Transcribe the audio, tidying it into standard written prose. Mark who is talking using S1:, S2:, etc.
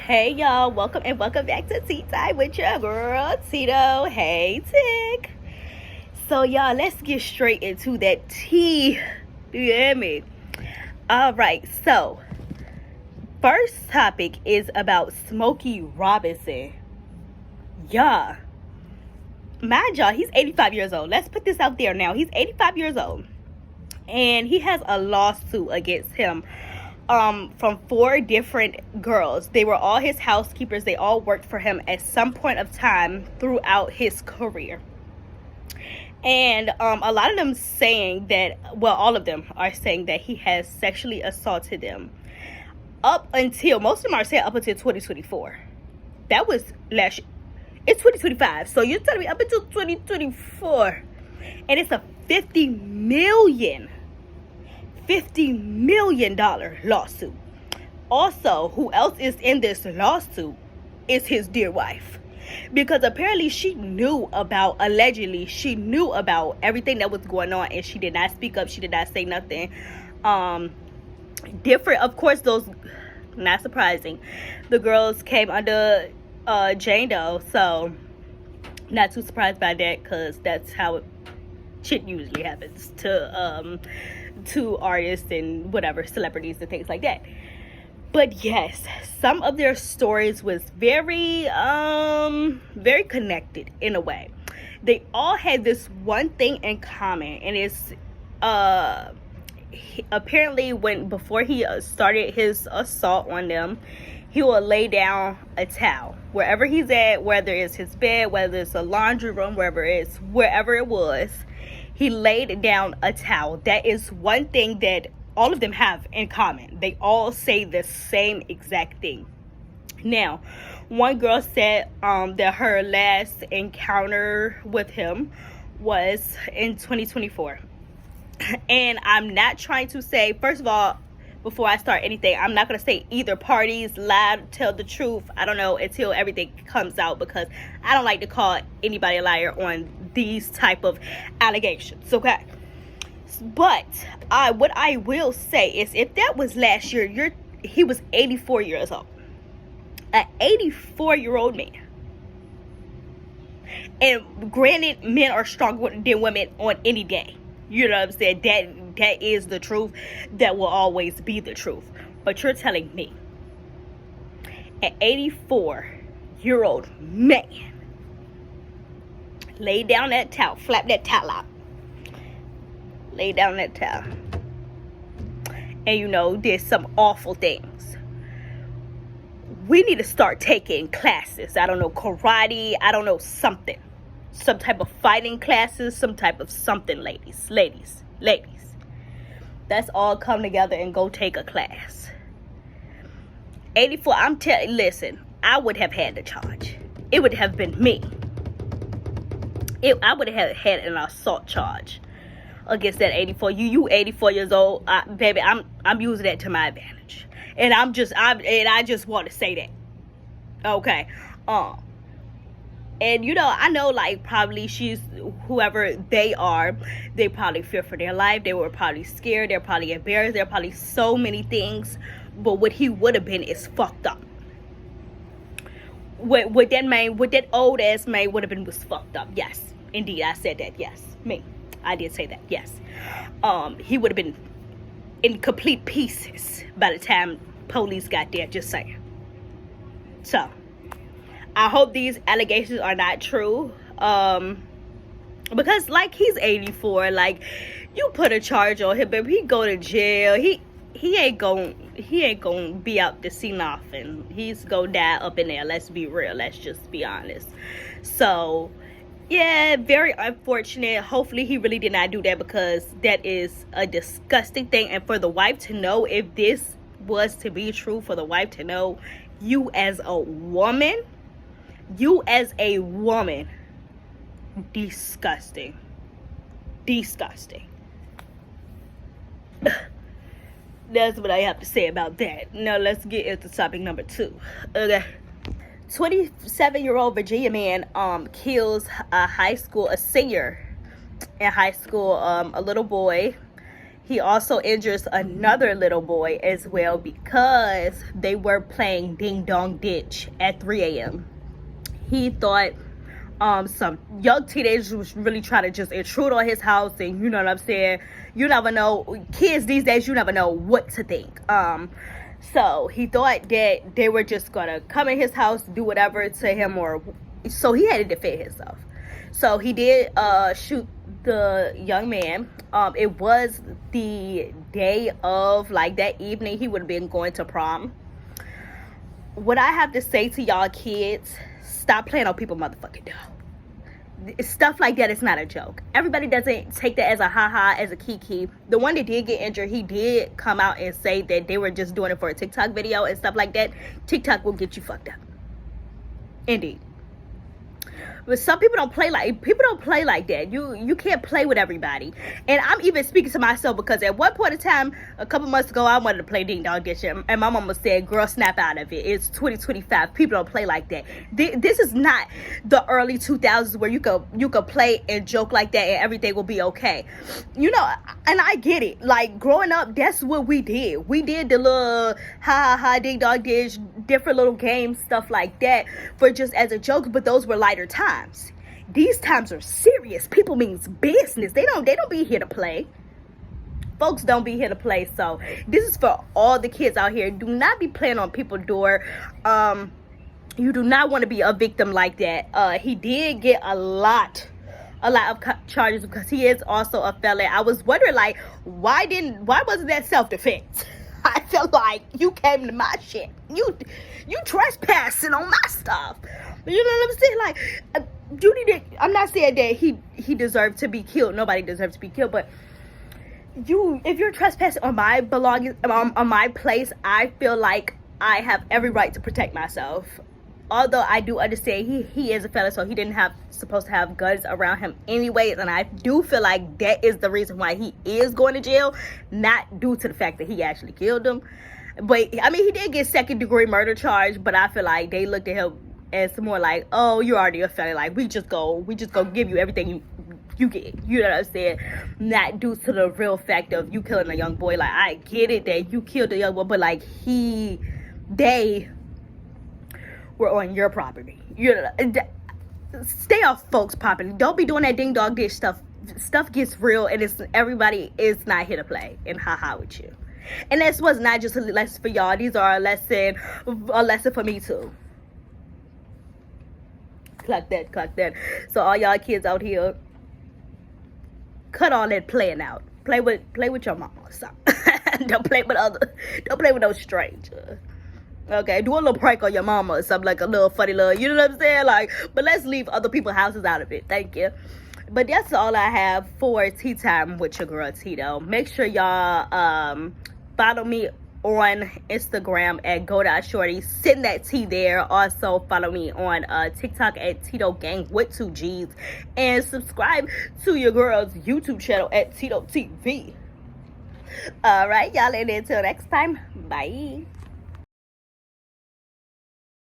S1: Hey y'all, welcome back to Tea Time with your girl Tito. Hey Tick. So y'all, let's get straight into that tea. You hear me? Alright, so first topic is about Smokey Robinson. Yeah. Mind y'all, he's 85 years old. Let's put this out there now. He's 85 years old. And he has a lawsuit against him from 4 different girls. They were all his housekeepers. They all worked for him at some point of time throughout his career. And a lot of them saying that, well, all of them are saying that he has sexually assaulted them up until, most of them are saying up until 2024. That was last year. It's 2025, so you're telling me up until 2024. And it's a $50 million lawsuit. Also, who else is in this lawsuit is his dear wife, because apparently allegedly she knew about everything that was going on, and she did not speak up. She did not say nothing. Different, of course, those, not surprising, the girls came under Jane Doe, so not too surprised by that, because that's how shit usually happens to artists and whatever, celebrities and things like that. But yes, some of their stories was very connected in a way. They all had this one thing in common, and it's apparently before he started his assault on them, he will lay down a towel wherever he's at, whether it's his bed, whether it's a laundry room, wherever it was. He laid down a towel. That is one thing that all of them have in common. They all say the same exact thing. Now, one girl said that her last encounter with him was in 2024. And I'm not trying to say, first of all, before I start anything, I'm not going to say either parties lied, tell the truth. I don't know, until everything comes out, because I don't like to call anybody a liar on these type of allegations, okay? But what I will say is, if that was last year, he was 84 years old. An 84-year-old man. And granted, men are stronger than women on any day. You know what I'm saying? That is the truth. That will always be the truth. But you're telling me an 84-year-old man lay down that towel, flap that towel out, lay down that towel, and did some awful things. We need to start taking classes. I don't know, karate, I don't know, something. Some type of fighting classes, some type of something, ladies. Let's all come together and go take a class. 84, listen, I would have had the charge. It would have been me. I would have had an assault charge against that 84. You 84 years old, baby. I'm using that to my advantage, and I just want to say that, okay. And I know, like, probably whoever they are, they probably fear for their life. They were probably scared. They're probably embarrassed. They're probably so many things. But what he would have been is fucked up. What that old ass man would have been was fucked up. Yes, indeed, I said that. Yes, I did say that. Yes, he would have been in complete pieces by the time police got there. Just saying. So, I hope these allegations are not true. Because, like, he's 84. Like, you put a charge on him, but he go to jail. He ain't gonna be out to see nothing. He's gonna die up in there. Let's be real. Let's just be honest. So, yeah, very unfortunate. Hopefully he really did not do that, because that is a disgusting thing. And for the wife to know, if this was to be true, for the wife to know, you as a woman, disgusting. That's what I have to say about that. Now let's get into topic number 2. Okay. 27-year-old Virginia man kills a senior in high school, a little boy. he also injures another little boy as well because they were playing ding dong ditch at 3 a.m. He thought some young teenagers was really trying to just intrude on his house, and you know what I'm saying, you never know, kids these days, you never know what to think. So he thought that they were just gonna come in his house, do whatever to him, or so he had to defend himself. So he did shoot the young man. It was the day of, like, that evening he would have been going to prom. What I have to say to y'all kids, stop playing on people motherfucking dough. Stuff like that is not a joke. Everybody doesn't take that as a haha, as a kiki. The one that did get injured, he did come out and say that they were just doing it for a TikTok video and stuff like that. TikTok will get you fucked up. Indeed. But some people don't play like that. You can't play with everybody. And I'm even speaking to myself, because at one point in time, a couple months ago, I wanted to play ding dong ditch, and my mama said, girl, snap out of it. It's 2025. People don't play like that. This is not the early 2000s where you could play and joke like that and everything will be okay. You know, and I get it. Like, growing up, that's what we did. We did the little ha ding dong ditch, different little games, stuff like that, for just as a joke, but those were lighter times. These times are serious. People means business. They don't be here to play. Folks don't be here to play. So this is for all the kids out here. Do not be playing on people's door. You do not want to be a victim like that. He did get a lot of charges because he is also a felon. I was wondering, like, why wasn't that self-defense? I feel like you came to my shit. You trespassing on my stuff. You know what I'm saying? Like, I'm not saying that he deserved to be killed. Nobody deserves to be killed. But if you're trespassing on my belongings, on my place, I feel like I have every right to protect myself. Although I do understand he is a felon, so he didn't supposed to have guns around him anyways, and I do feel like that is the reason why he is going to jail, not due to the fact that he actually killed him. But I mean, he did get second-degree murder charge, but I feel like they looked at him as more like, oh, you're already a felon, like we just go give you everything you get. You know what I'm saying? Not due to the real fact of you killing a young boy. Like, I get it that you killed a young boy, but like they were on your property. You know, stay off folks' property. Don't be doing that ding dong ditch stuff. Stuff gets real, and everybody is not here to play and haha with you. And this was not just a lesson for y'all. These are a lesson for me too. Clock that. So all y'all kids out here, cut all that playing out. Play with your mama or something. Don't play with no stranger. Okay, do a little prank on your mama or something, like a little funny little, you know what I'm saying? Like, but let's leave other people's houses out of it. Thank you. But that's all I have for Tea Time with your girl Tito. Make sure y'all follow me on Instagram at go.shorty. Send that tea there. Also follow me on TikTok at Tito Gang with 2 G's. And subscribe to your girl's YouTube channel at Tito TV. Alright, y'all, and until next time, bye.